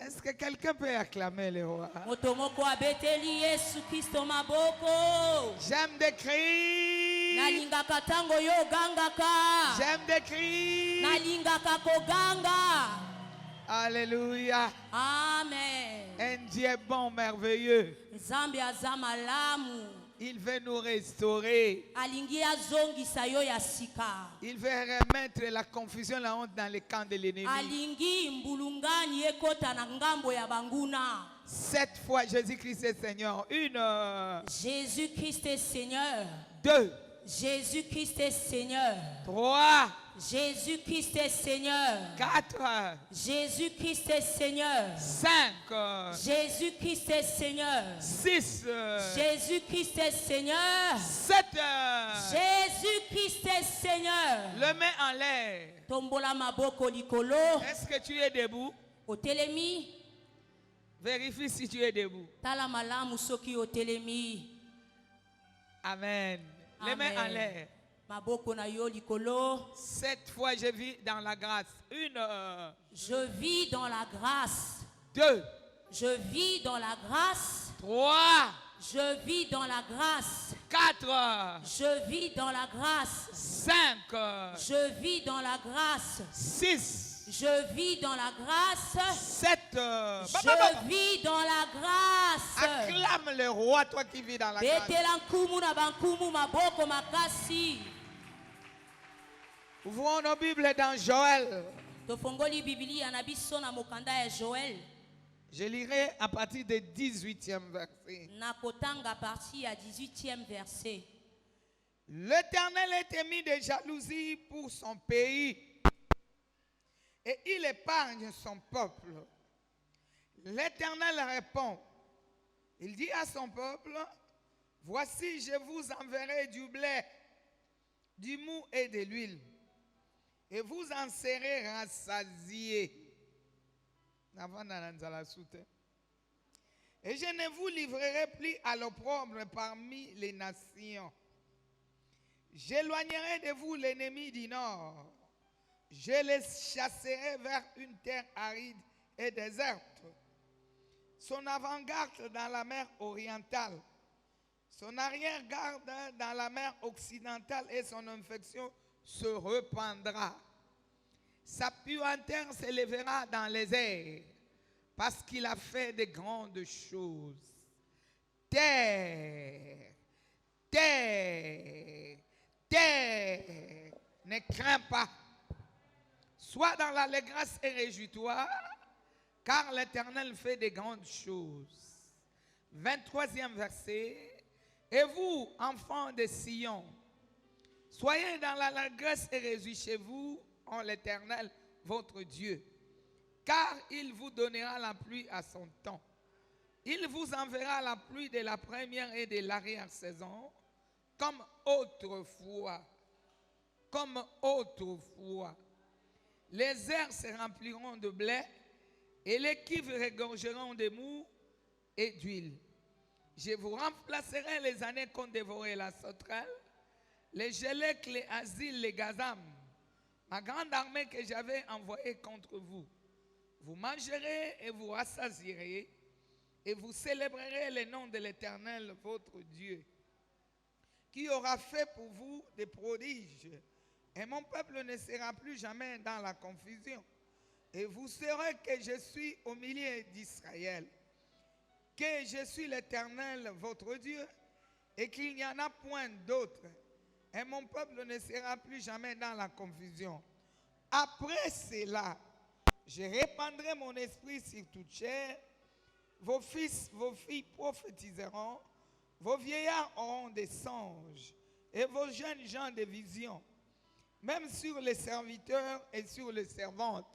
Est-ce que quelqu'un peut acclamer le roi? J'aime des cris. J'aime des cris. Alléluia. Amen. Un Dieu bon, merveilleux. Il veut nous restaurer. Il veut remettre la confusion, la honte dans les camps de l'ennemi. Cette fois, Jésus-Christ est Seigneur. Une. Jésus-Christ est Seigneur. Deux. Jésus-Christ est Seigneur. Trois. Jésus-Christ est Seigneur. 4. Jésus-Christ est Seigneur. 5. Jésus-Christ est Seigneur. 6. Jésus-Christ est Seigneur. 7. Jésus-Christ est Seigneur. Le main en l'air. Tombola maboko likolo. Est-ce que tu es debout? Otelemi. Vérifie si tu es debout. Tala malamu soki otelemi. Amen. Les mains en l'air. Cette fois, je vis dans la grâce. Une. Je vis dans la grâce. 2. Je vis dans la grâce. 3. Je vis dans la grâce. 4. Je vis dans la grâce. 5. Je vis dans la grâce. 6. Je vis dans la grâce. 7. Je vis dans la grâce. Acclame le roi, toi qui vis dans la grâce. Ouvrons nos Bibles dans Joël. Je lirai à partir du 18e verset. L'Éternel était mis de jalousie pour son pays et il épargne son peuple. L'Éternel répond, il dit à son peuple, voici je vous enverrai du blé, du mou et de l'huile, et vous en serez rassasiés. Et je ne vous livrerai plus à l'opprobre parmi les nations. J'éloignerai de vous l'ennemi du nord. Je les chasserai vers une terre aride et déserte. Son avant-garde dans la mer orientale, son arrière-garde dans la mer occidentale et son infection se répandra. Sa puanteur s'élèvera dans les airs parce qu'il a fait de grandes choses. Terre, terre, terre, ne crains pas. Sois dans l'allégresse et réjouis-toi, car l'Éternel fait de grandes choses. 23e verset. Et vous, enfants de Sion, soyez dans l'allégresse et réjouissez-vous en l'Éternel, votre Dieu, car il vous donnera la pluie à son temps. Il vous enverra la pluie de la première et de l'arrière-saison, comme autrefois. Comme autrefois. Les airs se rempliront de blé et les cuves regorgeront de mou et d'huile. Je vous remplacerai les années qu'ont dévoré la sauterelle, les gélèques, les asiles, les gazam, ma grande armée que j'avais envoyée contre vous. Vous mangerez et vous rassasierez et vous célébrerez le nom de l'Éternel, votre Dieu, qui aura fait pour vous des prodiges. Et mon peuple ne sera plus jamais dans la confusion. Et vous saurez que je suis au milieu d'Israël, que je suis l'Éternel, votre Dieu, et qu'il n'y en a point d'autre. Et mon peuple ne sera plus jamais dans la confusion. Après cela, je répandrai mon esprit sur toute chair. Vos fils, vos filles prophétiseront. Vos vieillards auront des songes. Et vos jeunes gens des visions. Même sur les serviteurs et sur les servantes,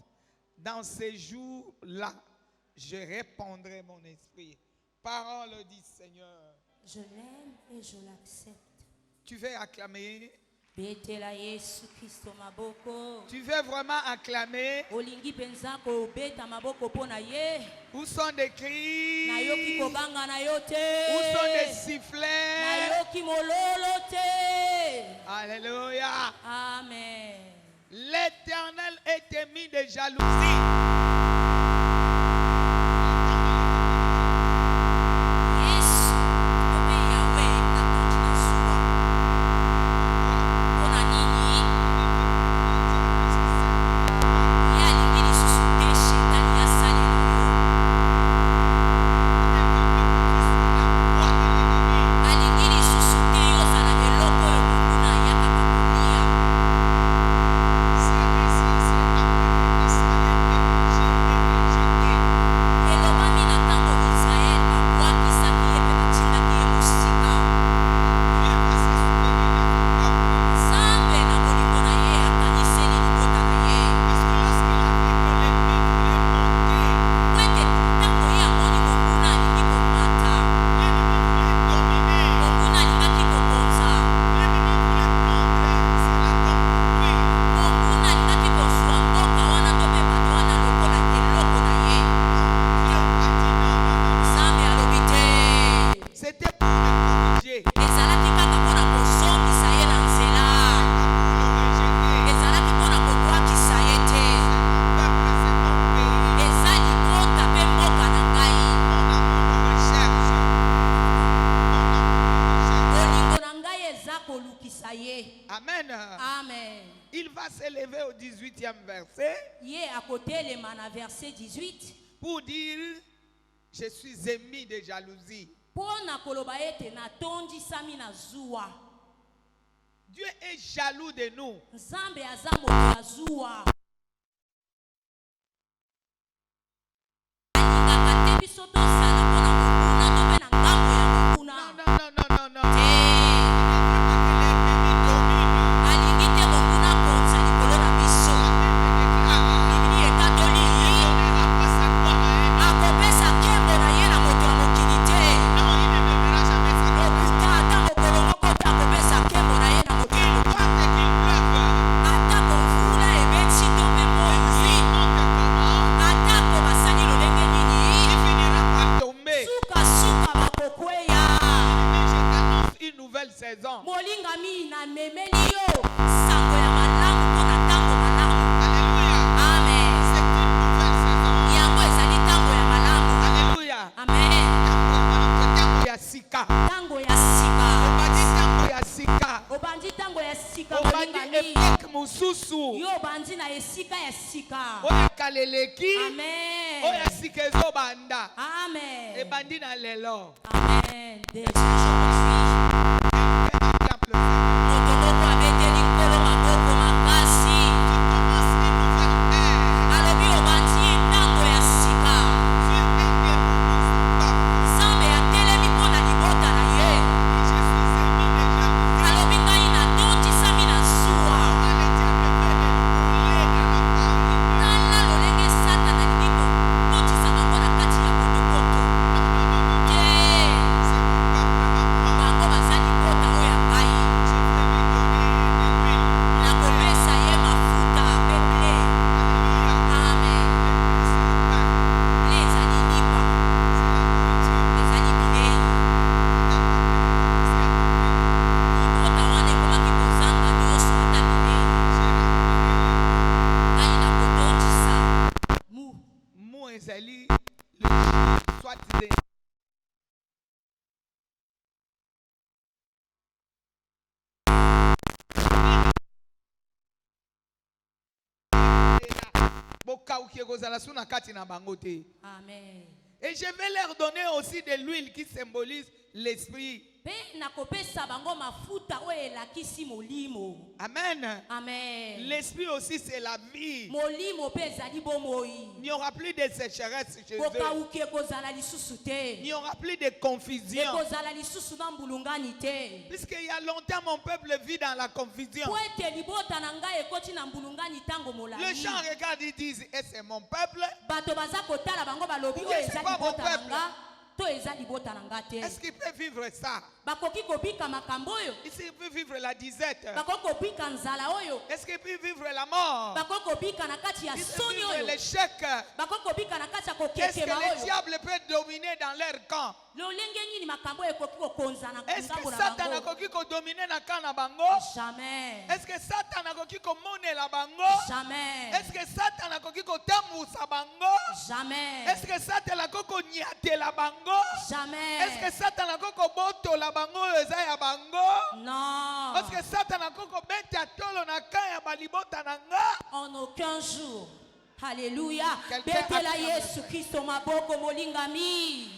dans ces jours-là, je répandrai mon esprit. Parole du Seigneur. Je l'aime et je l'accepte. Tu veux acclamer? Tu veux vraiment acclamer? Où sont des cris? Où sont des sifflets? Alléluia. Amen. L'Éternel est mis de jalousie kolukisa ye. Amen. Amen. Il va s'élever au 18e verset Ye à côté le mana verset 18. pour dire je suis émis de jalousie. Pona koloba ete na tondi sami na zuwa. Dieu est jaloux de nous. Nzambe aza moto ya zuwa. Alingaka te biso tosala mpona mokuna to mpe na ngambo ya mokuna. Non. Alingi te mokuna konza likolo na biso. Bibili ekatoli akopesa nkembo na ye na moto ya mokili te. Okuta ata mokolo moko te akopesa nkembo na ye na moto ya mokili. Atako mvula ebeti to mpe moi. Atako basali lolenge nini. Suka bakokweya. Une nouvelle saison. Molingami na memeli yo sango ya malamu mpona ntango malamu. Alléluia. Amen. C'est une nouvelle saison. Yango ezali ntango ya malamu. Alléluia. Amen. Tango ya sika. Ntango ya sika. Obandi tango ya sika. Obandi ntango ya sika Obandi molingami. époque mususu. Yo obandi na esika ya sika. Oya kaleleki. Amen. Oya sika ezobanda. Amen. Ebandi na lelo. Amen. Déjà aujourd'hui. Exemple. Moto moko abeteli nkolo maboko makasi. Tu commences une nouvelle ère. Alobi obandi ntango ya sika. Tu es un démon. Nzambe atelemi mpona libota na ye. Je suis émis de jalousie. Alobi ngai natondisami na zuwa. Comment le diable fait de rouler dans la farine. Tala lolenge Satan alingi kotisa bango na kati ya potopoto. Te C'est mon peuple à moi. bango baza libota oyo ya ngai. Je vais lui donner de l'huile. Nakopesa ye mafuta peple. Alléluia. Amen. C'est le pain. Le ezali lipa, C'est la nourriture. ezali bilei. Libota wana ekomaki kozanga nyonso ata bilei. Ngai nakotondisa mu. Mou ezali le chiffre, soit les bokauki ekozala su na kati na bango te. Amen. Et je vais leur donner aussi de l'huile qui symbolise l'esprit. Pe nakopesa bango mafuta oyo elakisi molimo. Amen. Amen. L'esprit aussi c'est la vie. Molimo mpe ezali bomoi. Il n'y aura plus de sécheresse chez eux. Kokauki ekozala lisusu Il te. n'y aura plus de confusion. Ekozala lisusu na mbulungani te. Puisqu'il y a longtemps mon peuple vit dans la confusion. Po ete libota na ngai ekoti na mbulungani ntango molai. Les gens regardent, ils disent, et c'est mon peuple. Bato baza kotala bango balobi Oui, oyo c'est eza pas mon libota na peuple. nga to eza libota na nga te. Est-ce qu'il peut vivre ça? Bakoki kobika makambo oyo. Est-ce qu'il peut vivre la disette? Bakoki kobika nzala oyo. Est-ce qu'il peut vivre la mort? Bakoki kobika na kati ya Il peut soni vivre oyo. l'échec. Bakoki kobika na kati ya Est-ce que kokekema le oyo. diable peut dominer dans leur camp? lolenge nini makambo ekoki kokonza na Est-ce que ngambo na Satan bango. akoki kodominer na camp na bango? Jamais. Est-ce que Satan akoki komonela bango? Jamais. Est-ce que Satan akoki kotambusa bango? Jamais. Est-ce que Satan akoki konyatela bango? Jamais. Est-ce que Satan akoki kobotola bango oyo eza ya bango? Non. Est-ce que Satan akoki kobeta tolo na camp ya balibota na nga? En aucun jour. Alléluia. Quelqu'un Betela acclame. Yesu Kristo maboko molingami.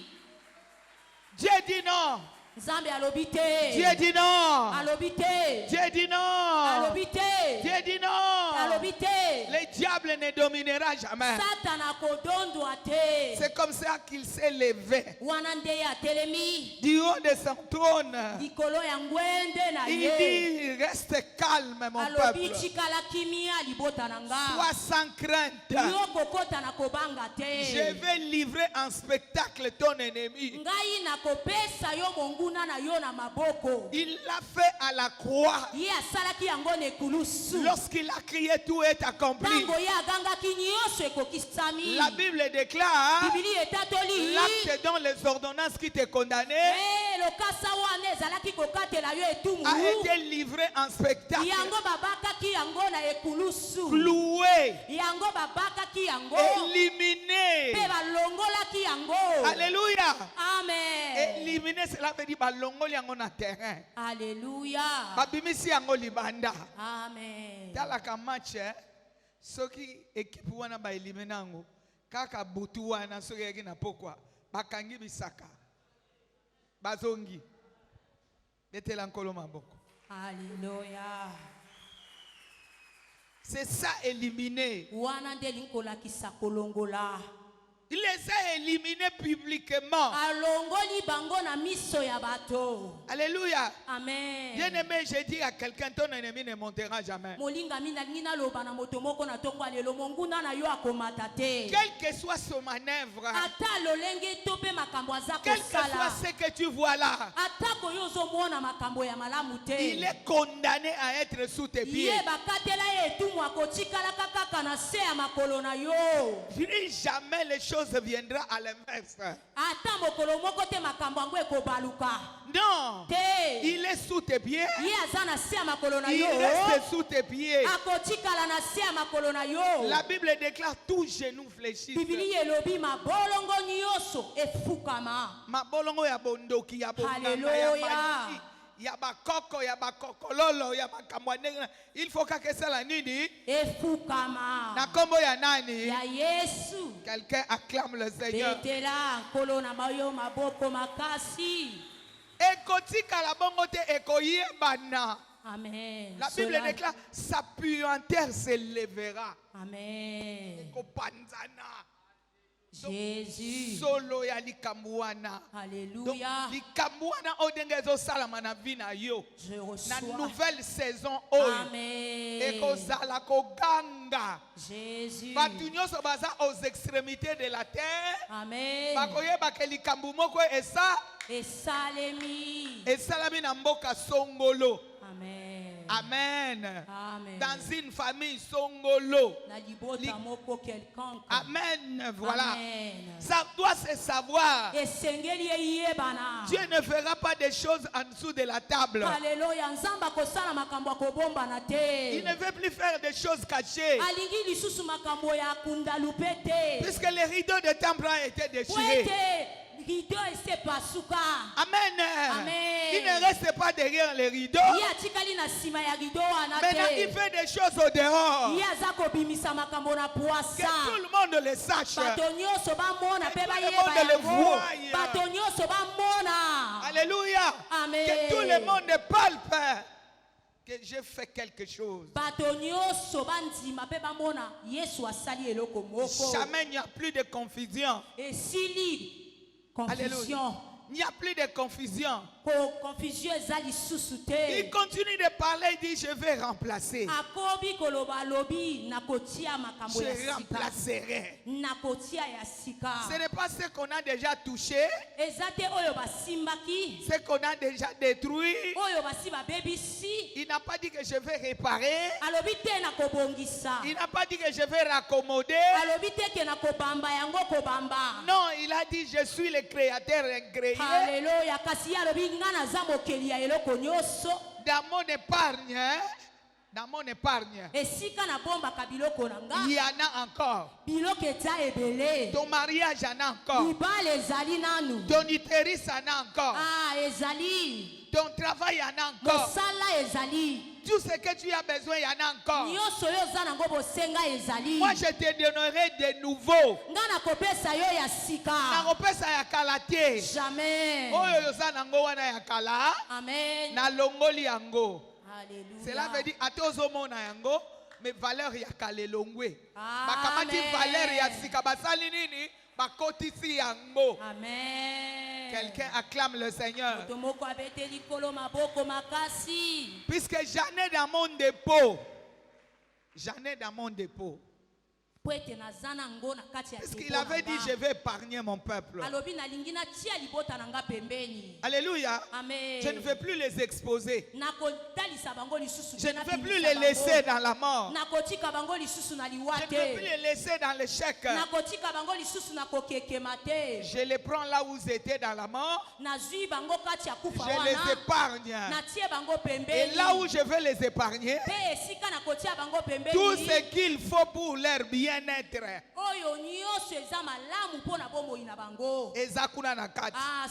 Dieu dit non. Nzambe alobi te. Dieu dit non. Alobi te. Dieu dit non. Alobi te. Dieu dit non. Alobi te. Le diable ne dominera jamais. Satan akodondwa te. C'est comme ça qu'il s'est levé Wana nde ya telemi. du haut de son trône. Likolo ya ngwende na Il ye. dit reste calme mon Alobi peuple. tikala kimia libota na nga. Sois sans crainte. Yo kokota na kobanga te. Je vais livrer en spectacle ton ennemi. Ngai nakopesa yo monguna na yo na maboko. Il l'a fait à la croix. Ye asalaki yango na ekulusu. Lorsqu'il a crié tout est accompli. Tango ye agangaki nyonso ekokisami. La Bible déclare Bibili etatoli. l'acte dont les ordonnances qui te condamnaient lokasa wana ezalaki kokatela yo etumbu a été livré en spectacle, yango babakaki yango na ekulusu cloué, yango babakaki yango éliminé. mpe balongolaki yango. Alléluia. Amen. Éliminé, cela veut dire balongoli yango na terrain. Alléluia. Babimisi yango libanda. Amen. Talaka match, soki équipe wana ba éliminer yango. Kaka butu wana soki yaki na pokwa. Bakangi bisaka. Bazongi. Betela nkolo maboko. Alléluia. C'est ça éliminer. Wana nde linkolakisa kolongola. Il les a éliminés publiquement. Alongoli bango na miso ya bato. Alléluia. Amen. Bien aimé, j'ai dit à quelqu'un, ton ennemi ne montera jamais. Molinga mina ngina loba na moto moko na tongo alelo monguna na yo akomata te. Quelle que soit son manœuvre, Ata lolenge tope makambo aza quel que soit kosala. ce que tu vois là, Ata koyo ozomona makambo ya malamu te. il est condamné à être sous tes pieds. Ye bakatela ye etumu akotikala kaka na se ya makolo na yo. Je dis jamais les choses viendront à l'inverse. Ata mokolo moko te makambo yango ekobaluka. Non, Te. il est sous tes pieds. Ye aza na se ya makolo na Il yo. reste sous tes pieds. Akotikala na se ya makolo na yo. La Bible déclare tout genou fléchit. Bibili elobi mabolongo nyonso efukama. Mabolongo ya bondoki ya bonganga ya Hallelujah. maliki ya bakoko ya bakokololo ya bakamwanenga. Il faut que ça la nini Efukama. na kombo ya nani. Ya Yesu. Quelqu'un acclame le Seigneur. Betela nkolo na mayo maboko makasi. Ekotika la bongo te ekoyebana. Amen. La Bible Cela- déclare sa puanteur s'élèvera. Amen. Ekopanzana. Jésus. Solo ya likambuana. Donc Alléluia. likambuana odengezo salama na vie na yo. Je Na reçois. nouvelle saison oyo. Amen. Ekozala koganga. Jésus. Batu nyonso baza aux extrémités de la terre. Amen. Bakoyeba ke likambu moko Esalemi. esalami na mboka songolo. Amen. Amen. Amen. Dans une famille songolo. Na libota moko quelconque. Amen. Voilà. Amen. Ça doit se savoir. Esengeli eyebana. Dieu ne fera pas des choses en dessous de la table. Alléluia. Nzamba kosala makambo ya kobomba na te. Il ne veut plus faire des choses cachées. Alingi lisusu makambo ya kundalupe te. Puisque les rideaux de temple ont été déchirés. Wete rideau ese pasuka. Amen. Amen. Il ne reste pas derrière les rideaux. Ye atikali na sima ya rideau wana Maintenant, il te. fait des choses au dehors. Ye aza kobimisa makambo na Que poasa. tout le monde le sache. Bato nyonso bamona Que mpe tout le bayeba monde le yango. voie. Bato nyonso bamona. Alléluia. Amen. Que tout le monde palpe que j'ai fait quelque chose. Bato nyonso bandima mpe bamona Yesu asali eloko moko. Jamais il n'y a plus de confusion. Esili Alléluia. confusion. Il n'y a plus de confusion. Confusion eza lisusu Il te. continue de parler, il dit je vais remplacer. Akobi koloba lobi nakotia makambo ya Je sika. remplacerai. Nakotia ya sika. Ce n'est pas ce qu'on a déjà touché, Eza te oyo basimbaki. ce qu'on a déjà détruit. Oyo basi babebisi. Il n'a pas dit que je vais réparer. Alobi te nakobongisa. Il n'a pas dit que je vais raccommoder. Alobi te ke nakobamba yango kobamba. Non, il a dit je suis le créateur incréé. Alléluia. Kasi ye alobi nga naza mokeli ya eloko nyonso. Dans mon épargne, hein, dans mon épargne, Esika nabombaka biloko na nga. il y en a encore. Biloko eza ebele. Ton mariage en a encore. Libala ezali nanu. Ton utérus en a encore. Ah, ezali. Ton travail en a encore. Mosala ezali. Tout ce que tu as besoin, il y en a encore. Nyonso oyo oza nango bosenga ezali. Moi, je te donnerai de nouveau. Nga nakopesa yo ya sika. Nakopesa ya kala te. Jamais. Oyo yoza nango wana ya kala. Amen. Na longoli yango. Alléluia. Cela veut dire atozomona yango, mais valeur ya kala longwe. Amen. Bakamati valeur ya sika basali nini? Bakotisi yango. Amen. Quelqu'un acclame le Seigneur. Moto moko abeteli kolo maboko makasi. Puisque j'en ai dans mon dépôt. J'en ai dans mon dépôt. Parce qu'il avait dit, je vais épargner mon peuple. Alléluia. Amen. Je ne veux plus les exposer. Je Je ne veux plus les laisser dans la mort. Je ne veux plus les laisser dans l'échec. Je les prends là où ils étaient dans la mort. Je les épargne. Et là où je veux les épargner, tout ce qu'il faut pour leur bien-être.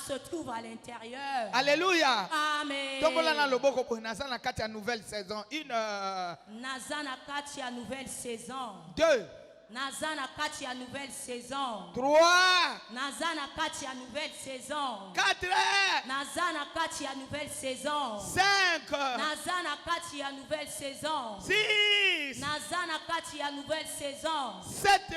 Se trouve à l'intérieur. Alléluia. Amen. Nouvelle saison. Nazana Katia nouvelle saison. 2. Nazana Katia nouvelle saison. 3. Nazana Katia nouvelle saison. 4. Nazana Katia nouvelle saison. 5. Nazana Katia nouvelle saison. 6. Nazana Katia nouvelle saison. 7.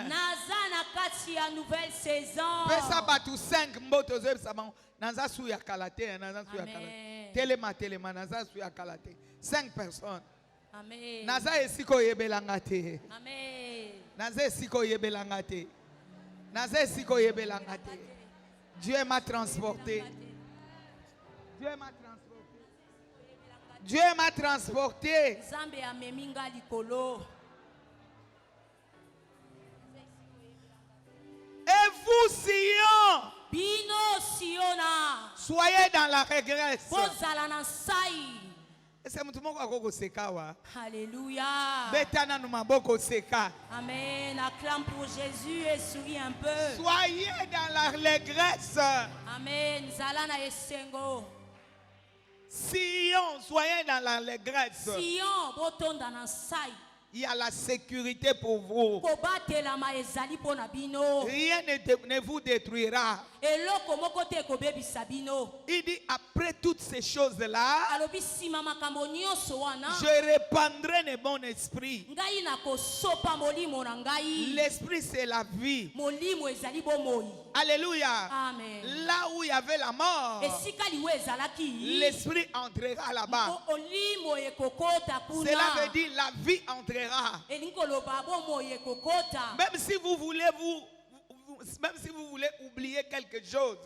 Nazana Katia nouvelle saison. Pesa batu 5 mboto zebsama naza su ya kalate naza su ya kalate. Telema naza su ya kalate. 5 personnes. Amen. Naza esiko yebelanga te. Amen. Naza esiko yebelanga te. Naza esiko yebelanga te. Dieu m'a transporté. Dieu m'a transporté. Dieu m'a transporté. Zambe ameminga likolo. Et vous, Sion, Bino Siona. soyez dans la régresse. Bozala na sai. C'est mon tour à sekawa. Alléluia. Betana no maboko seka. Amen. Acclame pour Jésus et souris un peu. Soyez dans la régresse. Amen. Zalana esengo. Sion, soyez dans la régresse. Sion botonda na sai. Il y a la sécurité pour vous. Kobatelama ezali pona bino. Rien ne vous détruira. Eloko moko te kobebisa bino. Il dit après toutes ces choses-là, Alobi sima makambo nyonso wana. je répandrai le bon esprit. Ngai na kosopa molimo na ngai. L'esprit c'est la vie. Molimo ezali bomoi. Alléluia. Amen. Là où il y avait la mort, Esika liwe ezalaki. l'esprit entrera là-bas. Olimo ekokota kuna. Cela veut dire la vie entrera. Elinkoloba bomoi ekokota. Même si vous voulez même si vous voulez oublier quelque chose,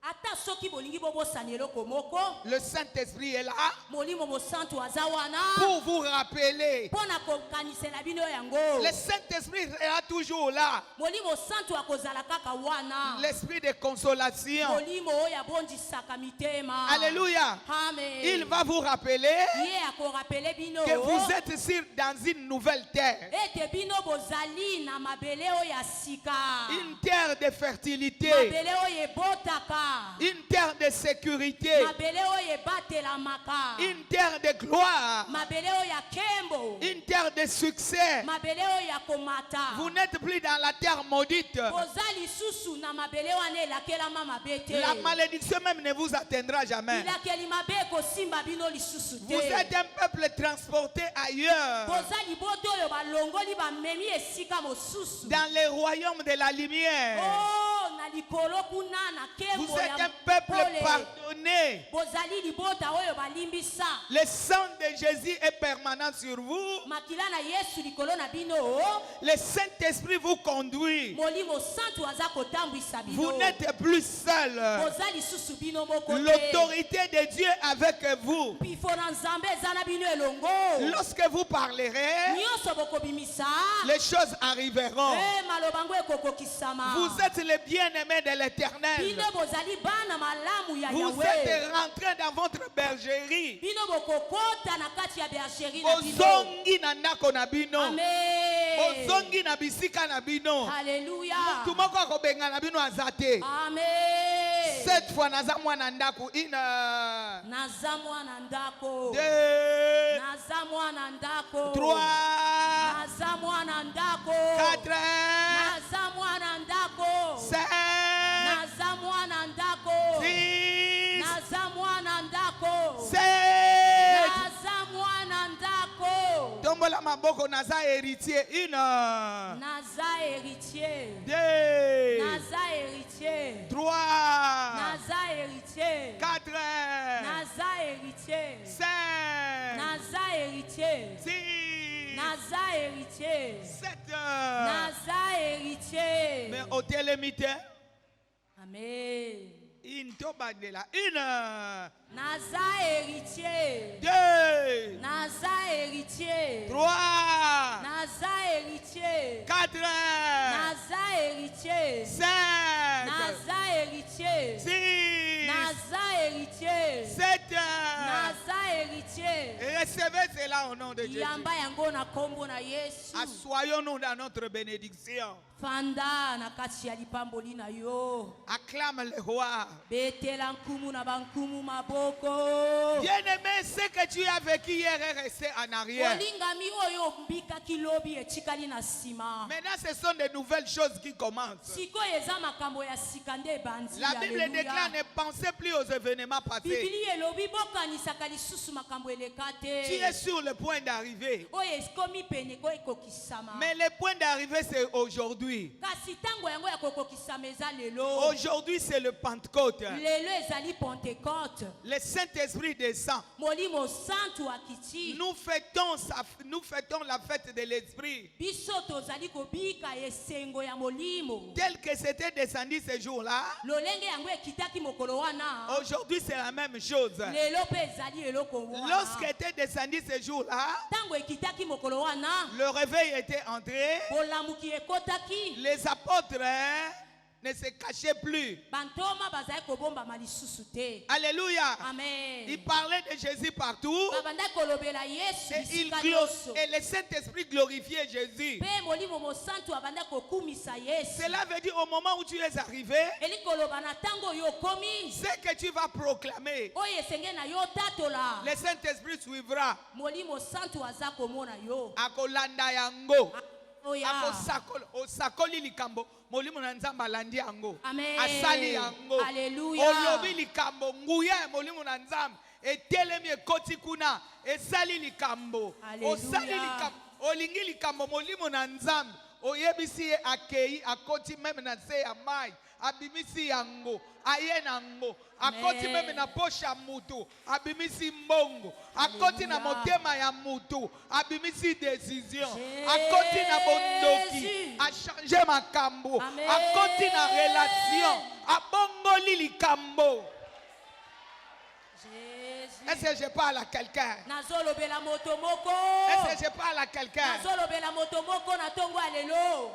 Ata soki bolingi bobosana eloko moko. le Saint-Esprit est là Molimo mosantu aza wana. pour vous rappeler. Pona kokanisela bino yango. Le Saint-Esprit sera toujours là. Molimo santu akozala kaka wana. L'esprit de consolation. Molimo oyo abondisaka mitema. Alléluia. Amen. Il va vous rappeler Ye akorapele bino. que vous êtes dans une nouvelle terre. Ete bino bozali na mabele oyo ya sika. Une terre de fertilité. Mabele oyo ebotaka. Une terre de sécurité. Mabele oyo ebatelamaka. Une terre de gloire. Mabele oyo ya kembo. Une terre de succès. Mabele oyo ya komata. Vous n'êtes plus dans la terre maudite. Bozali susu na mabele wana elakelama mabete. La malédiction même ne vous atteindra jamais. Ilakeli mabe kosimba bino lisusu te. Vous êtes un peuple transporté ailleurs. Bozali boto oyo balongoli bamemi esika mosusu. Dans les royaumes de la lumière. Oh, na likolo kuna na kembo. Vous êtes un peuple pardonné. Bozali libota oyo balimbisa. Le sang de Jésus est permanent sur vous. Makila na Yesu likolo na bino. Le Saint-Esprit vous conduit. Molimo santu aza kotambwisa bino. Vous n'êtes plus seul. Bozali susu bino moko te. L'autorité de Dieu avec vous. Pifo na Nzambe eza na bino elongo. Lorsque vous parlerez, Nyonso bokobimisa. les choses arriveront. Malobango ekokokisama. Vous êtes les bien-aimés de l'Éternel. Bino bozali bana malamu ya Vous Yahweh. êtes rentrés dans votre bergerie. Bino bokokota na kati ya bergerie na bino. Bozongi na ndako na bino. Amen. Bozongi na bisika na bino. Alléluia. Mutu moko akobenga na bino azate. Amen. Cette fois naza mwana ndako ina. Naza mwana ndako. 2. Naza mwana ndako. 3. Naza mwana ndako. 4. Naza mwana ndako. 5. Naza mwana ndako. 6. Naza mwana ndako. 7. Naza mwana ndako. Tombola maboko naza héritier. 1. Naza héritier. 2. Naza héritier. 3. Naza héritier. 4. Naza héritier. 5. Naza héritier. 6. Naza héritier. 7. Naza héritier. Mais au télémité. Amen. Une. Naza héritier. 2. Naza héritier. 3. Naza héritier. 4. Naza héritier. 5. Naza héritier. 6. Naza héritier. 7. Naza héritier. Recevez cela au nom de Jésus. Yamba yango na kombo na Yesu. Assoyons-nous dans notre bénédiction. Fanda na kati ya lipamboli na yo. Acclame le roi. Betela nkumu na bankumu maboko. Bien-aimé, ce que tu as vécu hier est resté en arrière. Olingami oyo mbika kilobi etikali na sima. Maintenant, ce sont de nouvelles choses qui commencent. Siko eza makambo ya sikande bandi. La Bible déclare ne pensez plus aux événements passés. Bibili elobi bokanisaka lisusu makambo Tu elekate. es sur le point d'arriver. Oyo ekomi pene ko ekokisama. Mais le point d'arrivée, c'est aujourd'hui. Kasi tango yango ya kokokisama eza lelo. Aujourd'hui, c'est le Pentecôte. Lelo ezali Pentecôte. Le Saint-Esprit descend. Molimo santu akiti. Nous fêtons la fête de l'Esprit. Biso tozali kobika esengo ya molimo. Tel que c'était descendu ce jour-là, Lolenge yango ekitaki mokolo wana. aujourd'hui c'est la même chose. Lelo pe ezali eloko wana. Lorsqu'était descendu ce jour-là, Tango ekitaki mokolo wana. le réveil était entré. Bolamuki ekotaki. Les apôtres ne se cachaient plus. Bantoma bazali kobomba malisusu te. Alléluia. Amen. Ils parlaient de Jésus partout. Babanda kolobela Yesu Et, bisika nyonso. et le Saint-Esprit glorifiait Jésus. Pe molimo mosantu abanda kokumisa Yesu. Cela veut dire au moment où tu es arrivé, Eli koloba na tango yo komi. ce que tu vas proclamer, Oye senge na yo tatola. le Saint-Esprit suivra. Molimo santu aza komona yo. Akolanda yango. Oya. Osakoli likambo. Molimo na nzamba alandi yango. Amen. Asali yango. Alléluia. Olobi likambo. Nguya molimo na nzamba. Etelemi ekoti kuna. Esali likambo. Alléluia. Osali likambo. Olingi likambo molimo na nzamba. Oyebisi ye akei akoti meme na se ya mai. Abimisi yango. Aye nango. Akoti meme na poche ya mutu. Abimisi mbongo. Akoti na motema ya mutu. Abimisi décision. Akoti na bondoki. A changé makambo. Amen. Akoti na relation. Abongoli likambo. Jésus. Est-ce que je parle à quelqu'un? Nazolobela moto moko. Est-ce que je parle à quelqu'un? Nazolobela moto moko na tongo alelo.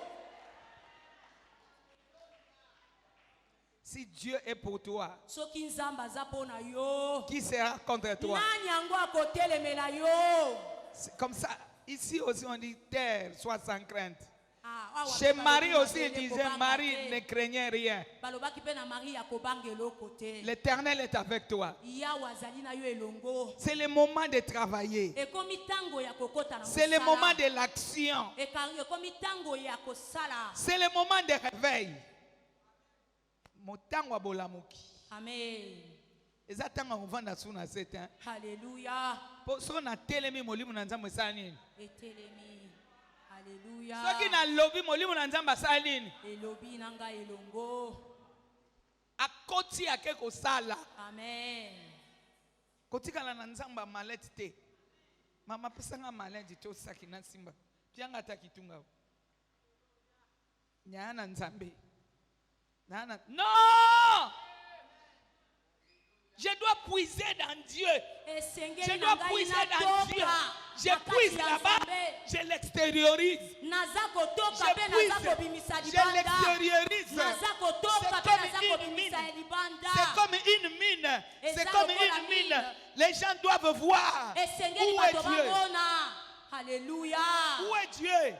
Si Dieu est pour toi, Soki nzamba za pona yo. qui sera contre toi? Nani yango akotelemela yo. C'est comme ça. Ici aussi on dit terre, sois sans crainte. Ah, awa Chez pe Marie balobaki aussi il na disait, kobanga Marie te. ne craignait rien. Balobaki pe na Marie ya kobanga eloko te. L'Éternel est avec toi. Yawe azali na yo elongo. C'est le moment de travailler. Ekomi tango ya kokota na C'est le mosala. moment de l'action. Ekomi tango ya kosala. C'est le moment de réveil. Motango bolamuki. Amen. Eza tanga ovanda suna seta. Alléluia. Poso na telemi molimo na nzambe sani. Etelemi. Alléluia. Soki na lobi molimo na nzambe sani. Elobi nanga elongo. Akoti ake kosala. Amen. Kotikala na nzamba maleti te. Mama pesanga maleti to saki na simba. Pianga ta kitunga. Nyana nzambe. Nana. Non! Je dois puiser dans Dieu. Je dois puiser dans Dieu. Je puise là-bas, je l'extériorise. Je l'extériorise. C'est comme une mine. C'est comme une mine. Les gens doivent voir où est Dieu. Alléluia. Où est Dieu?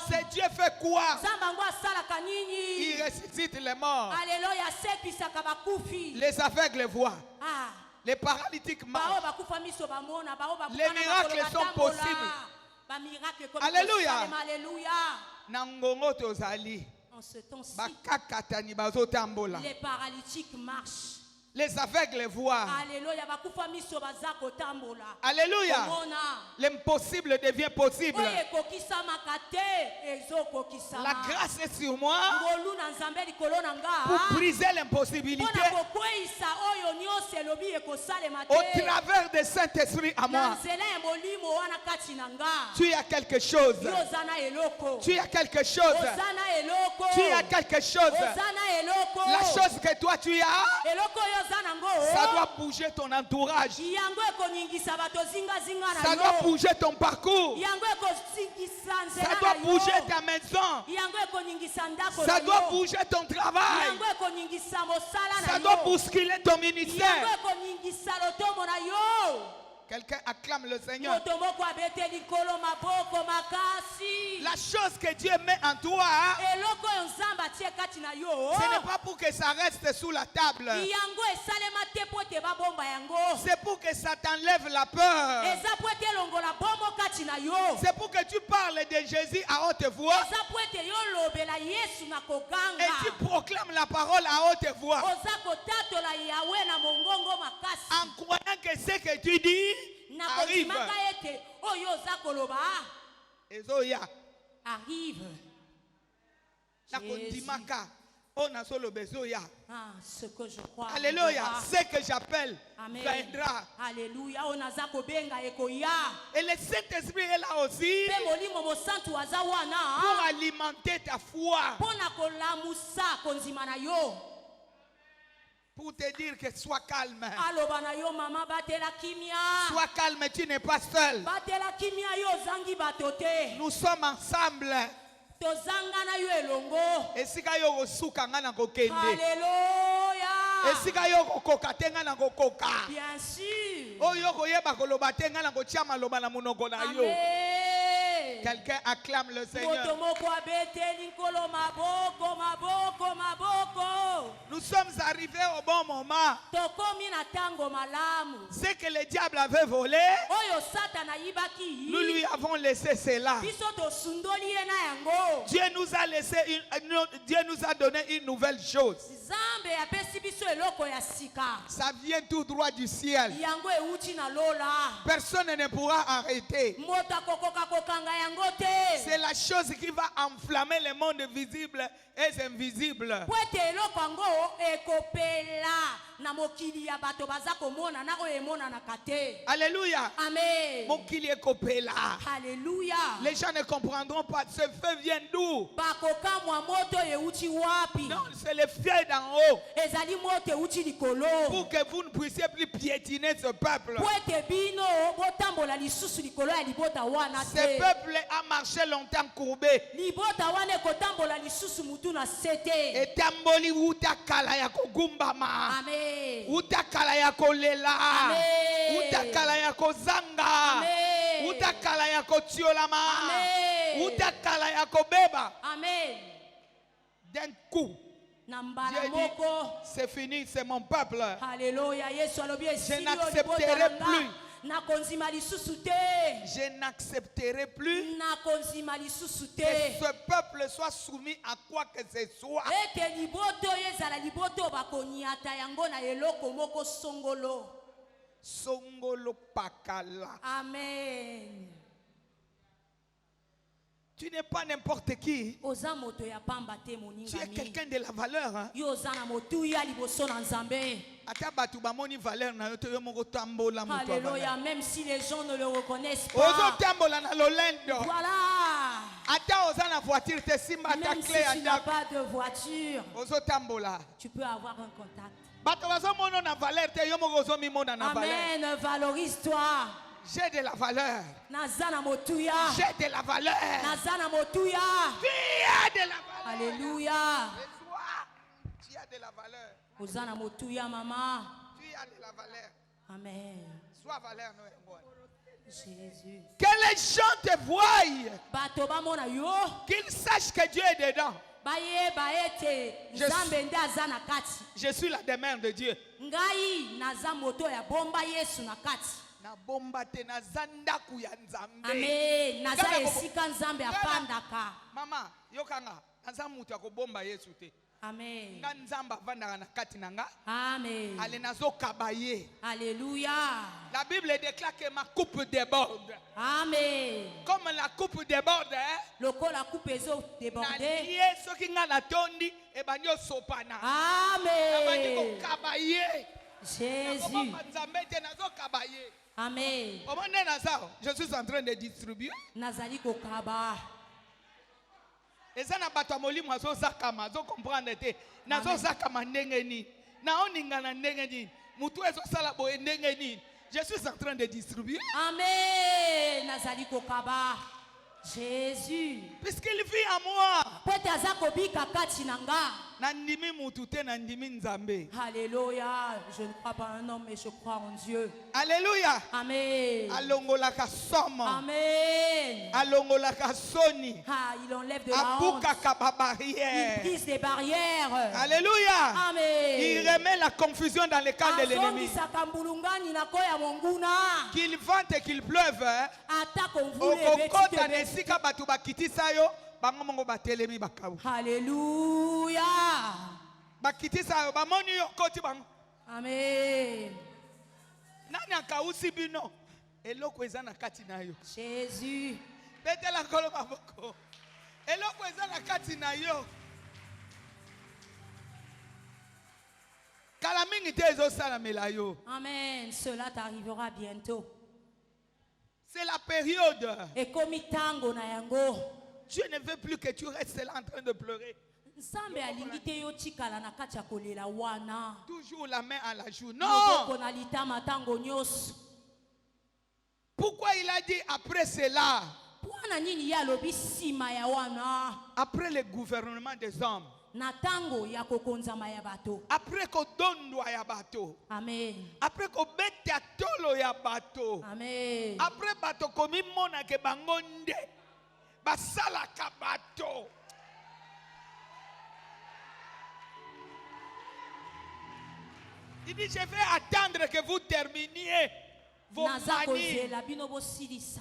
C'est Dieu fait quoi? Il ressuscite les morts. Les aveugles voient. Les paralytiques marchent. Les miracles sont possibles. Alléluia. Nangongo tozali. En ce temps-ci, Bakakatani bazotambola. les paralytiques marchent. Les aveugles voient. Alléluia. Bakufa miso baza kotambola. Alléluia. Komona. L'impossible devient possible. Oye kokisamaka te, ezokokisama. La grâce est sur moi Ngolu na Nzambe likolo na nga. pour briser l'impossibilité Mpona kokweyisa oyo nyonso elobi ekosalema te. au travers de Saint-Esprit à Na moi. nzela ya molimo wana kati na nga. Tu as quelque chose. Yo oza na eloko. Tu as quelque chose. Oza na eloko. Tu as quelque chose. Oza na eloko. La chose que toi tu as, Eloko oyo oza nango. ça doit bouger ton entourage. Yango ekonyingisa bato zingazinga na Ça yo. doit bouger ton parcours. Yango ekosingisa nzela Ça na doit yo. bouger ta maison. Yango ekonyingisa ndako na Ça yo. doit bouger ton travail. Yango ekonyingisa mosala na Ça yo. doit bousculer ton Yango ministère. ekonyingisa lotomo na yo. Quelqu'un acclame le Seigneur. Moto moko abete likolo maboko makasi. La chose que Dieu met en toi, Eloko oyo Nzambe atie kati na yo. ce n'est pas pour que ça reste sous la table. Yango esalema te po ete babomba yango. C'est pour que ça t'enlève la peur. Eza po ete elongola bomo kati na yo. C'est pour que tu parles de Jésus à haute voix Eza po ete yo lobela Yesu na et koganga. tu proclames la parole à haute voix Oza kotatola Yawe na mongongo makasi. en croyant que ce que tu dis Na arrive. kondimaka ete oyo oza koloba Ezoya, arrive. na Jésus. kondimaka, ona solo bezoya. Ah, ce que je crois. Alléluia, arrivera. ce que j'appelle Amen. viendra. Alléluia. Onaza kobenga ekoya. Et le Saint-Esprit est là aussi Pe molimo mosantu aza wana. pour alimenter ta foi. Pona kolamusa konzima na yo. Pour te dire que sois calme. Aloba na yo mama batela kimia. Sois calme, tu n'es pas seul. Batela kimia yo zangi batote. Nous sommes ensemble. Tozanga na yo elongo. Esika yo kosuka nga na kokende. Alléluia. Esika yo kokoka te nga na kokoka. Bien sûr. Oyo koyeba koloba te nga na kotia maloba na monoko na yo. Amen. Quelqu'un acclame le Moto Seigneur. moko abeteli nkolo maboko maboko maboko. Nous sommes arrivés au bon moment. Tokomi na tango malamu. Ce que le diable avait volé, Oyo Satan ayibaki. nous lui avons laissé cela. Biso tosundoli ye na yango. Dieu nous a laissé Dieu nous a donné une nouvelle chose. Nzambe apesi biso eloko ya sika. Ça vient tout droit du ciel. Yango euti na lola. Personne ne pourra arrêter. Moto akokoka kokanga yango te. C'est la chose qui va enflammer le monde visible et invisible. Po ete eloko yango ekopela na mokili ya bato baza komona na oyo emonanaka te. Alléluia. Amen. Mokili ekopela. Alléluia. Les gens ne comprendront pas. Ce feu vient d'où? Bakokamwa moto euti wapi? Non, c'est le feu d'en haut. Ezali moto euti likolo. Pour que vous ne puissiez plus piétiner ce peuple. Po ete bino botambola lisusu likolo ya libota wana Ce te. peuple a marché longtemps courbé. Libota wana ekotambola lisusu mutu na sete. Etamboli uta kala ya kogumbama. Amen. Uta kala ya kolela. Amen. Uta kala ya kozanga. Amen. Uta kala ya kotiolama. Amen. Uta kala ya kobeba. Amen. D'un coup, Na mbala Dieu dit, moko. c'est fini, c'est mon peuple. Alléluia. Yesu alobi esili n'accepterai plus. Na konzima lisusu te. Je n'accepterai plus Na konzima lisusu que te. ce peuple soit soumis à quoi que ce soit. Ete liboto ezala liboto bakoniata yango na eloko moko songolo. Songolo pakala. Amen. Tu n'es pas n'importe qui. Oza moto ya pamba te Tu es moningami. quelqu'un de la valeur. Hein? Yo oza na motuya liboso na Nzambe. Ata batu bamoni valeur na yo te yo moko tambola mutu ya Alléluia. valeur. Même si les gens ne le reconnaissent Ozo pas. tambola na lolendo. Voilà. Ata oza na voiture te simba ta Même si clé ya tu n'as ndako. pas de voiture, Ozo tambola. tu peux avoir un contact. Bato bazo mono na valeur te yo moko ozo mimona na valeur. Amen. Valorise-toi. J'ai de la valeur. Nazana motuya. J'ai de la valeur. Nazana motuya. Tu as de la valeur. Alléluia. Et toi, tu as de la valeur. Ozana motuya mama. Tu as de la valeur. Amen. Sois valeur no engone. Jésus. Que les gens te voient. Bato bamona yo. Qu'ils sachent que Dieu est dedans. Bayeba ete Nzambe nde aza na kati. Je suis la demeure de Dieu. Ngai naza moto ya bomba Yesu na kati. Na bomba te na zandaku ya Nzambe. Amen. Naza esika Nzambe apandaka. Mama, yokanga, naza mutu ya kobomba Yesu te. Amen. nga nzamba avandaka na kati na nga Amen. ale nazokaba ye. Alléluia. La Bible déclare que ma coupe déborde. Amen. Comme la coupe déborde, Lokola coupe ezo na débordé. lié soki nga natondi ebandi osopana. Amen. Abandi kokaba ye. Jésus. Nakoboma nzambe te nazokaba ye. Amen. Omone naza, je suis en train de distribuer. Nazali kokaba. Eza na bato ya molimo azozakama, azocomprendre te. Nazozakama ndenge nini. Naoninga na ndenge nini. Mutu ezosala boye ndenge nini. Je suis en train de distribuer. Amen. Nazali kokaba. Jésus. Puisqu'il vit en moi. Pote aza kobika kati na nga. Nandimi mutu te nandimi nzambe. Alléluia. Je ne crois pas en un homme, mais je crois en Dieu. Alléluia. Amen. Alongolaka somo. Amen. Alongolaka soni. Ah, il enlève de la honte. Abukaka ba Il barrière. brise des barrières. Alléluia. Amen. Il remet la confusion dans le camp de l'ennemi. Azongisaka mbulungani na koya monguna. Qu'il vente et qu'il pleuve. Ata konvule Okokota ebeti nesika batu bakitisa yo. Bango mongo batelemi bakabu. Alléluia. Bakitisa yo. Bamoni yo koti bango. Amen. Nani akausi bino. Eloko eza na kati na yo. Jésus. Betela kolo maboko. Eloko eza na kati na yo. Kala mingi te ezosalamela yo. Amen. Cela t'arrivera bientôt. C'est la période. Ekomi tango na yango. Dieu ne veut plus que tu restes là en train de pleurer. Nzambe alingi te yo tikala na kati ya kolela wana. Toujours la main à la joue. Non. Loboko na litama tango nyonso. Pourquoi il a dit après cela? Pwana nini ya lobi sima ya wana. Après le gouvernement des hommes. Na tango ya kokonzama ya bato. Après kodondwa ya bato. Amen. Après kobeta tolo ya bato. Amen. Après bato komi mona ke bangonde. Basala ka bato. Il dit, je vais attendre que vous terminiez vos Naza manies. kozela bino bosilisa.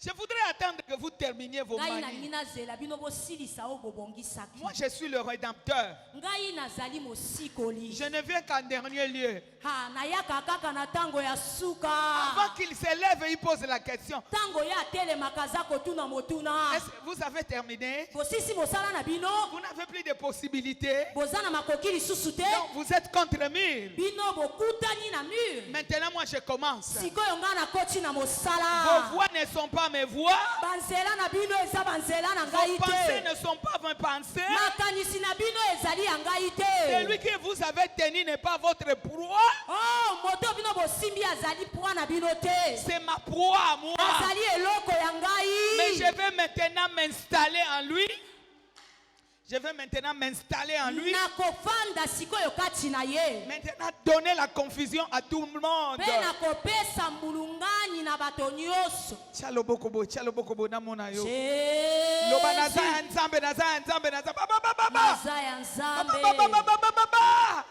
Je voudrais attendre que vous terminiez vos Ngai manies. nalingi nazela bino bosilisa o bobongisaki. Moi, je suis le rédempteur. Ngai nazali mosikoli. Je ne viens qu'en dernier lieu. Ha nayaka kaka na tango ya suka. Avant qu'il s'élève, il pose la question. Tango ya telemaka aza kotuna motuna. Est-ce que vous avez terminé? Bosisi mosala na bino. Vous n'avez plus de possibilités. Boza na makoki lisusu te. Donc, vous êtes contre mur. Bino bokutani na mur. Maintenant, moi, je commence. Sikoyo nga na koti na mosala. Vos voix ne sont pas mes voix. Banzela na bino eza banzela na Vos ngai pensées te. ne sont pas mes pensées. Makanisi na bino ezali ya ngai Celui te. que vous avez tenu n'est pas votre proie. Oh, moto bino bosimbi azali poa na bino te. C'est ma proie à moi. Azali eloko ya Mais je ngai. vais maintenant m'installer en lui. Je vais maintenant m'installer en lui. Nakofanda sikoyo kati na ye. Maintenant, donner la confusion à tout le monde. Mpe nakopesa mbulungani na bato nyonso. Chalobokobo namona yo. Jésus. Loba naza ya nzambe, naza ya nzambe, naza ba ba ba ba ba. Naza ya Ba Nzambe. ba ba ba ba ba ba ba.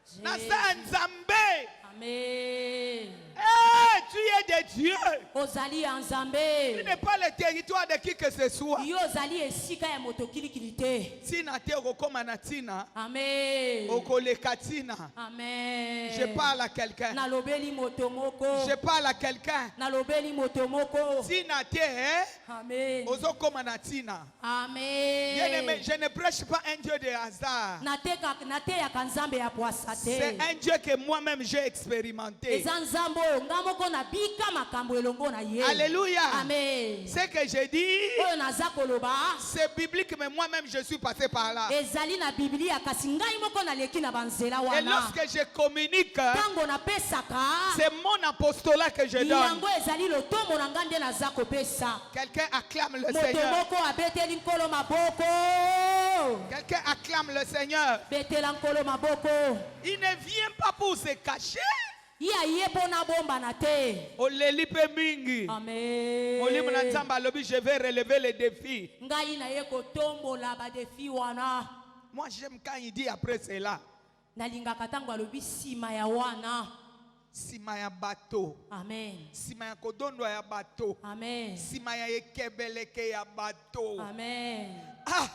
Jésus. Naza ya nzambe. Amen. Eh, tu es de Dieu. Ozali ya Tu Nzambe. n'es pas le territoire de qui que ce soit. Yo ozali esika ya moto kilikili te. Tina te okokoma na tina, Amen. okoleka tina. Amen. Je parle à quelqu'un. Nalobeli moto moko. Je parle à quelqu'un. Nalobeli moto moko. Tina te, hein? Amen. Ozokoma na tina. Bien-aimé, Amen. je ne prêche pas un Dieu de hasard. nateyaka Nzambe ya pwasa C'est te. un Dieu que moi-même j'ai expérimenté. Eza Nzambe oyo nga moko nabika makambo elongo na ye. Alléluia. Amen. Ce que j'ai dit, Oyo naza koloba c'est biblique, mais moi-même je suis passé par là. ezali na Biblia kasi ngai moko naleki na banzela Et wana. lorsque je communique, Tango napesaka c'est mon apostolat que je donne. yango ezali lotombo na ngai nde naza kopesa. Quelqu'un acclame le Moto Seigneur. moko abeteli nkolo maboko. Quelqu'un acclame le Seigneur. Betela nkolo maboko. Il ne vient pas pour se cacher. Ye aye mpo na bomba na te. Olelipe mingi. Amen. Molimo na nzamba alobi, je vais relever les défis. Ngai na ye kotombola badefi wana. Moi j'aime quand il dit après cela. Nalingaka tango alobi sima ya wana. Sima ya bato. Amen. Sima ya kodondwa ya bato. Amen. Sima ya ekebeleke ya bato. Amen. Ah!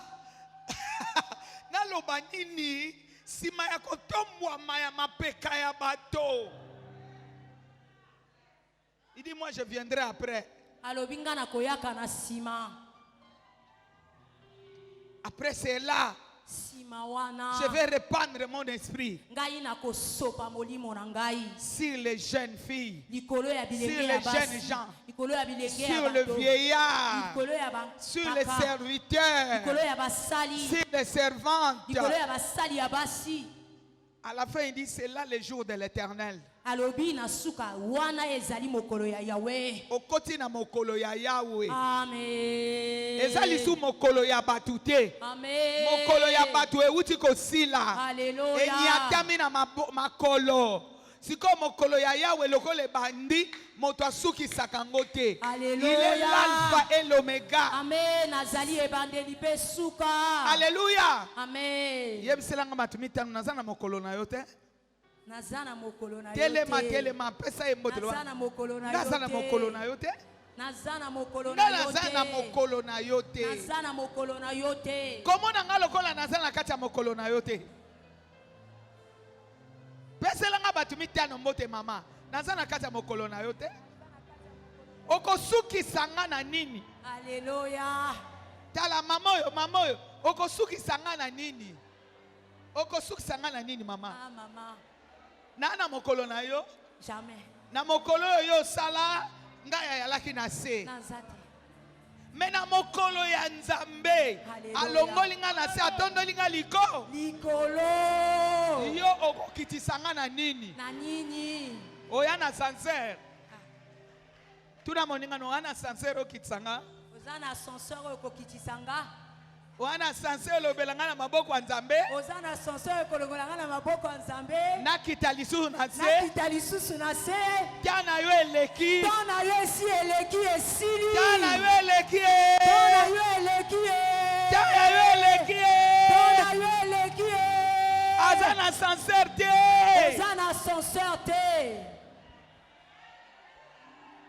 aloba nini sima ya kotombwama ya mapeka ya bato. Il dit moi je viendrai après. alobi nga na koyaka na nsima. Après cela, nsima wana je vais répandre mon esprit ngai na kosopa molimo na ngai sur les jeunes filles, likolo ya sur bilenge les ya jeunes basi, gens, likolo ya bilenge ya sur le bato, vieillard, likolo ya sur les bakaka, serviteurs, likolo ya basali, sur les servantes. likolo ya basali ya basi. À la fin, il dit c'est là le jour de l'Éternel. alobi na suka wana ezali mokolo ya Yawe. Okoti na mokolo ya Yahweh. Amen. Ezali su mokolo ya batu te. Amen. Mokolo ya batu euti kosila. Alléluia. Enyatami na makolo. Siko mokolo ya Yahweh lokole bandi moto asukisaka ngo te. Alléluia. Il est l'alpha et l'oméga. Amen. Azali ebandeli pe suka. Alléluia. Amen. Yebselanga matumi tanu nazana mokolo na yo te. Nazana mokolo na Telema yote. telema pesa embotelo. Nazana mokolo na Nazana yote. mokolo na yo te. Nazana mokolo na yote. Nazana mokolo na yo te. Nazana mokolo na yote. Komona nga lokola nazana kati ya mokolo na yo te. Peselanga batu mitano mbote mama. Nazana kati ya mokolo na yo te. Okosukisa nga na nini? Alléluia. Tala mama oyo. Okosukisa nga na nini? Okosukisa nga na nini mama? Ah maman. Na mokolo na yo? Jamais. Na mokolo yo sala nga ya yalaki na se. Nazate. Me na mokolo ya Nzambe. Alléluia. Alongoli nga na se atondoli nga liko. Likolo. Yo okokitisa nga na nini? Na nini? Oya na sancerre. Tuna moninga no ana sancerre okitisa nga. Ozana ascenseur okokitisanga. Wana sancerre lobelanga na maboko ya Nzambe. Ozana ascenseur ekolongolanga na maboko ya Nzambe. Nakita lisusu na se. Nakita lisusu na se. Tiana yo eleki. Tana yo esi eleki esili. Tiana yo eleki. Tana yo eleki. Tiana yo eleki. Tana yo eleki. Azana sancerre te. Ozana ascenseur te.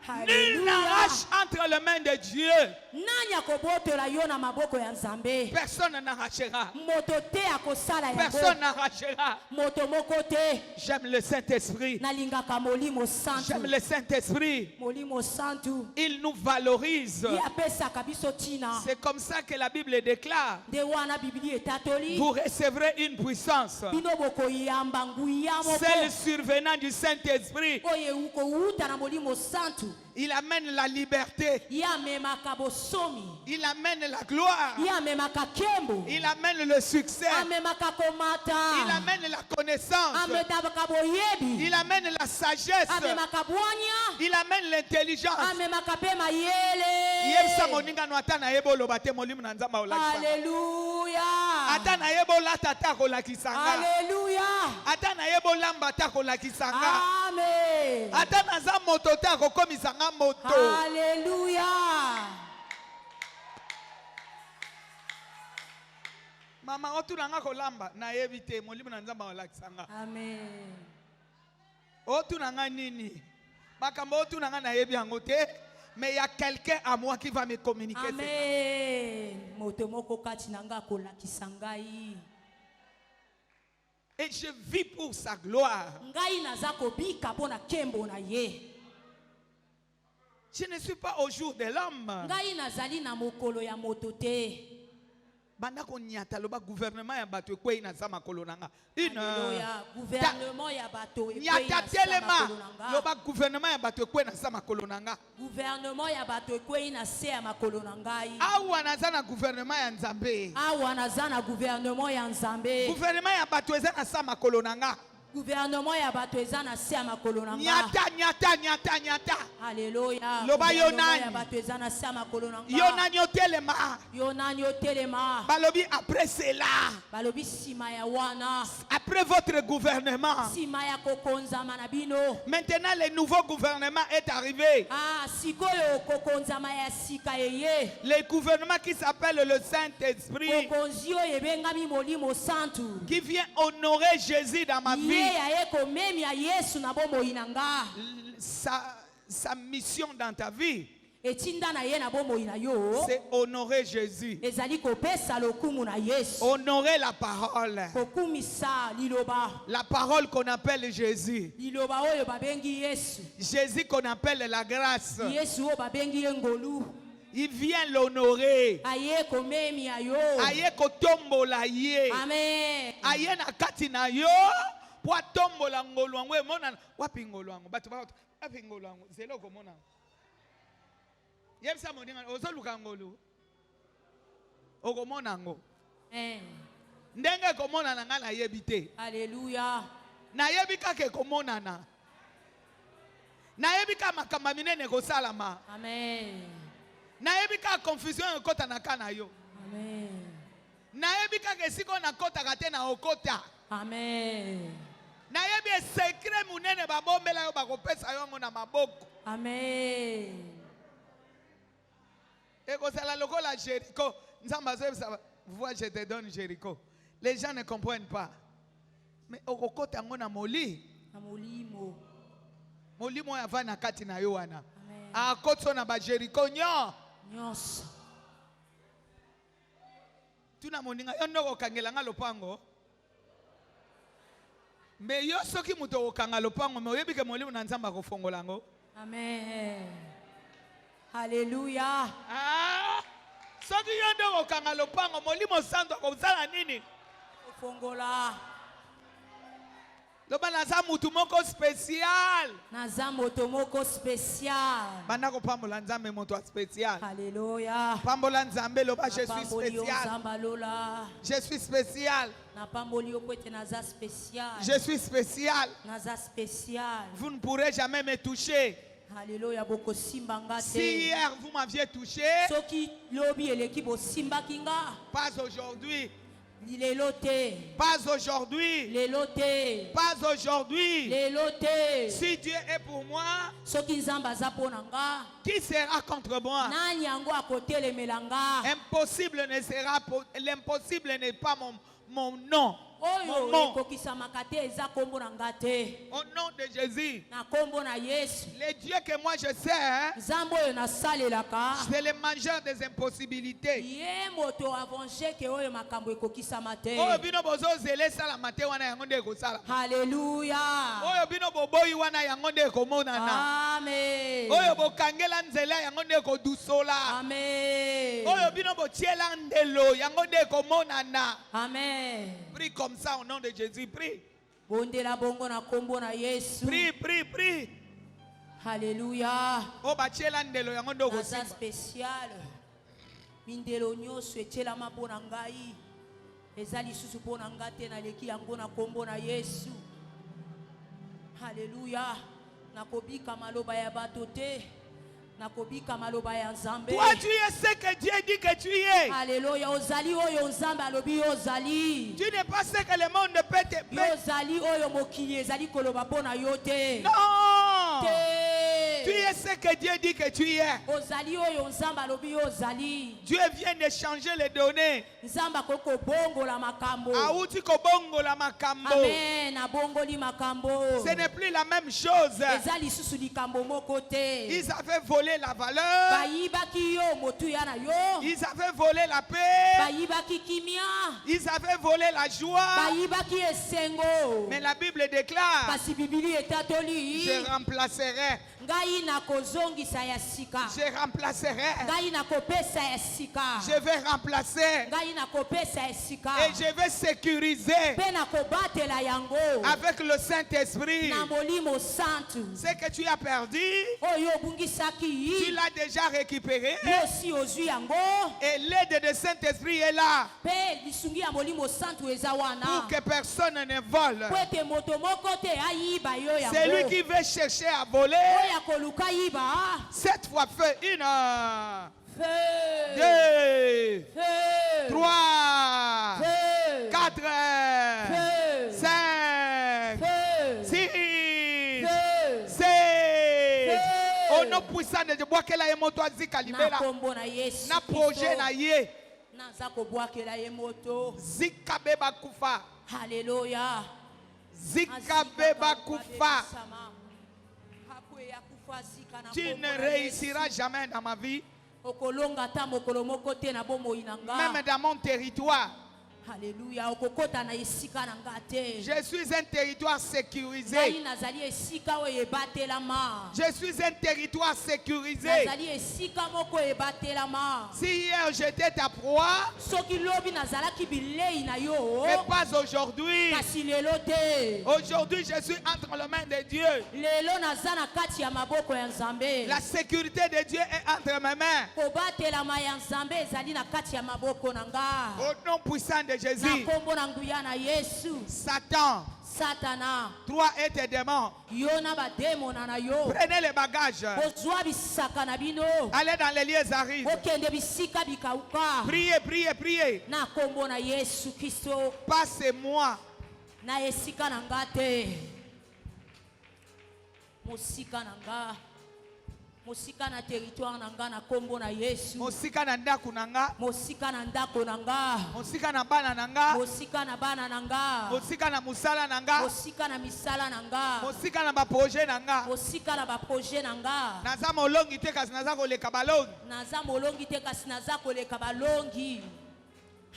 Nul n'arrache entre les mains de Dieu. Nani akobotola yo na maboko ya Nzambe? Personne n'arrachera. Moto te akosala yango. Personne n'arrachera. Moto moko te. J'aime le Saint-Esprit. Nalingaka molimo santu. J'aime le Saint-Esprit. Molimo santu. Il nous valorise. Ye apesaka biso tina. C'est comme ça que la Bible déclare. De wana Biblia etatoli. Vous recevrez une puissance. Bino boko yamba nguya moko. Celle survenant du Saint-Esprit. Oye uko uta na molimo santu. Il amène la liberté. Ya memaka bosomi. Il amène la gloire. Ya memaka kembo. Il amène le succès. Amemaka komata. Il amène la connaissance. Ametabaka boyebi. Il amène la sagesse. Amemaka bwanya. Il amène l'intelligence. Amemaka pe mayele. Yebisa moninga no ata na yebo lobate molimo na Nzamba olakisa. Alléluia. Ata na yebo lata ta kolakisanga. Alléluia. Ata na yebo lamba ta kolakisanga. Amen. Ata na za moto ta kokomisanga moto. Alléluia. Mama otunanga kolamba na yebite molimo na Nzamba olakisanga. Amen. Otunanga nini? Makambo otunanga na yebi yango te. Mais il y a quelqu'un à moi qui va me communiquer. Amen. Moto moko kati nanga kolakisa ngai. Et je vis pour sa gloire. Ngai naza kobika pona kembo na ye. Je ne suis pas au jour de l'homme. Ngai nazali na mokolo ya moto te. Banda ko nyata loba gouvernement ya bato ekwe na za makolo nanga. Alléluia. Gouvernement ya bato ekwe Nyata na telema makolo nanga. loba gouvernement ya bato ekwe na za makolo nanga. Gouvernement ya bato ekwe na se ya makolo na ngai. Awa naza na gouvernement ya Nzambe. Awa naza na gouvernement ya Nzambe. Gouvernement ya bato eza na sa makolo nanga. Gouvernement ya bato eza na se ya makolo na ngai. Nyata. Alléluia. Loba yo Gouvernement nani? ya bato eza na se ya makolo na ngai. Yo nani otelema. Yo nani otelema. Balobi après cela. Balobi sima ya wana. Après votre gouvernement. Sima ya kokonzama na bino. Maintenant le nouveau gouvernement est arrivé. Ah, sikoyo kokonzama ya sika eye. Le gouvernement qui s'appelle le Saint-Esprit. Kokonzio ebengami molimo santu. Qui vient honorer Jésus dans ma vie. Ya eko memi ya Yesu na bomoi na nga. Sa mission dans ta vie. etinda na ye na bomoi na yo c'est honorer Jésus. ezali kopesa lokumu na Yesu Honorer la parole. kokumisa liloba La parole qu'on appelle Jésus. liloba oyo babengi Yesu Jésus qu'on appelle la grâce. Yesu oyo babengi ye ngolu Il vient l'honorer. aye komemi ayo Aye kotombola ye. amen Aye na kati na yo. Po tombola ngolo wangu. Mona wapi ngolo wangu. Batu wapi ngolo wangu. Zelo ko mona. Yemsa moninga ozo luka ngolo. Oko mona ngo. Ndenge ko mona na nga na yebite. Alléluia. Na yebika ke ko mona na. Na yebika makamba minene ko salama. Amen. Na yebika confusion ekota na kana yo. Amen. Na yebika ke siko na kota kate na okota. Amen. Na yebi secret munene babombela yo bakopesa yo ngo na maboko. Amen. Eko sala lokola Jéricho. Nzamba zo vois je te donne Jéricho. Les gens ne comprennent pas. Mais okokota ngo na moli. Na molimo. Molimo ya vana kati na yo wana. Amen. Akotso na ba Jéricho nyo. Nyos. Tuna moninga yo ndoko kangela nga lopango. Me yo soki muto okanga lopango me oyebi ke molimo na nzamba kofongola ngo. Amen. Alléluia. Ah! Soki yo ndoko kanga lopango molimo santo akozala nini? Fongola. Loba naza mutu moko spécial. Naza moto moko spécial. Banda ko pambola nzambe moto spécial. Alléluia. Pambola nzambe loba je suis Pamboli spécial. ozambalola. Je suis spécial. Na pamboli okwete naza spécial. Je suis spécial. Naza spécial. Vous ne pourrez jamais me toucher. Alléluia boko simba nga Si te. hier vous m'aviez touché, Soki lobi eleki bo simba kinga. pas aujourd'hui. Lelo te. Pas aujourd'hui. Lelo te. Pas aujourd'hui. Lelo te. Si Dieu est pour moi, Soki nzamba aza pona nga. qui sera contre moi? Nani yango akotelemela nga. Impossible ne sera, l'impossible n'est pas mon nom. Oyo Mon nom. ekokisamaka te eza kombo na nga te. Au nom de Jésus. Na kombo na Yesu. Le Dieu que moi je sais, Nzambe oyo nasalelaka. c'est le mangeur des impossibilités. Ye moto avance ke oyo makambo ekokisama te. Oyo bino bozo zele sala mate wana yango nde ko sala. Haleluya. Oyo bino boboyi wana yango nde ko monana. Amen. Oyo bokangela nzela yango nde ko dusola. Amen. Oyo bino botiela ndelo yango nde ko monana. Amen. Prie comme ça au nom de Jésus, prie. Bondela bongo na kombo na Yesu. Prie, prie, prie. Haleluya. O batiela ndelo yango nde ko Naza simba. spécial. Mindelo nyonso etyelama mpo na ngai. Eza lisusu mpo na nga te naleki yango na kombo na Yesu. Haleluya. Nakobika maloba ya bato te. Nakobika maloba ya Nzambe. Toi, tu es ce que Dieu dit que tu es. Haleluya. Ozali oyo Nzambe alobi ozali. Tu n'es pas ce que le monde peut te Yo ozali oyo mokili ezali koloba mpo na yo te. Non. Tu Te. es ce que Dieu dit que tu es. Ozali oyo Nzambe alobi ozali. Dieu vient de changer les données. Nzambe akoko bongola makambo. Auti kobongo la makambo. Amen. Abongoli makambo. Ce n'est plus la même chose. Eza lisusu likambo moko te. Ils avaient volé la valeur. Bayibaki yo motuya na yo. Ils avaient volé la paix. Bayibaki kimia. Ils avaient volé la joie. Bayibaki esengo. Mais la Bible déclare, Kasi Bibili etatoli. je remplacerai. Ngai nakozongisa ya sika. Je remplacerai. Ngai nakopesa ya sika. Je vais remplacer. Ngai nakopesa ya sika. Et je vais sécuriser Pe nakobatela yango. avec le Saint-Esprit. Na molimo santu. Ce que tu as perdu, Oyo bungisaki. tu l'as déjà récupéré. Yo si ozwi yango. Et l'aide du Saint-Esprit est là Pe lisungi ya molimo santu eza wana. pour que personne ne vole. Po ete moto moko te ayiba yo yango. C'est lui qui veut chercher à voler. Oyo akoluka yiba. Cette fois, fait une, Feu. deux, Feu. trois, Feu. quatre, Feu. cinq, Feu. six, Feu. sept. Feu. Au nom puissant de Dieu, boakela ye moto azika Na libela. kombo na Yesu Na projet na ye. naza kobwakela ye moto. Zika beba kufa. Haleluya. Zika beba kufa. Hakwe ya kufa. Tu ne réussiras jamais dans ma vie. Même dans mon territoire. Alléluia. Je suis un territoire sécurisé. Je suis un territoire sécurisé. Si hier j'étais ta proie, mais pas aujourd'hui. Aujourd'hui je suis entre les mains de Dieu. La sécurité de Dieu est entre mes mains. Au nom puissant de Jésus. Satan, toi et tes démons, prenez les bagages. Allez dans les lieux arides. Priez, priez, priez. Passez-moi. Mosika na territoire nanga na kombo na Yesu. Mosika na ndako nanga. Mosika na ndako nanga. Mosika na bana nanga. Mosika na bana nanga. Mosika na musala nanga. Mosika na misala nanga. Mosika na ba projet nanga. Mosika na ba projet nanga. Naza molongi te kasi naza koleka balongi. Naza molongi te kasi naza koleka balongi.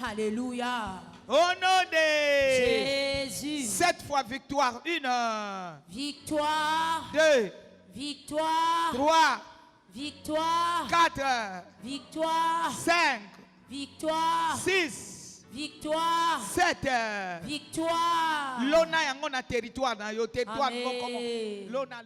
Alléluia. Au nom de Jésus. 7 fois victoire. 1. Victoire. 2. Victoire. 3. Victoire. 4. Victoire. 5. Victoire. 6. Victoire. 7. Victoire. Lona yango na territoire na yo territoire Amen. moko. Lona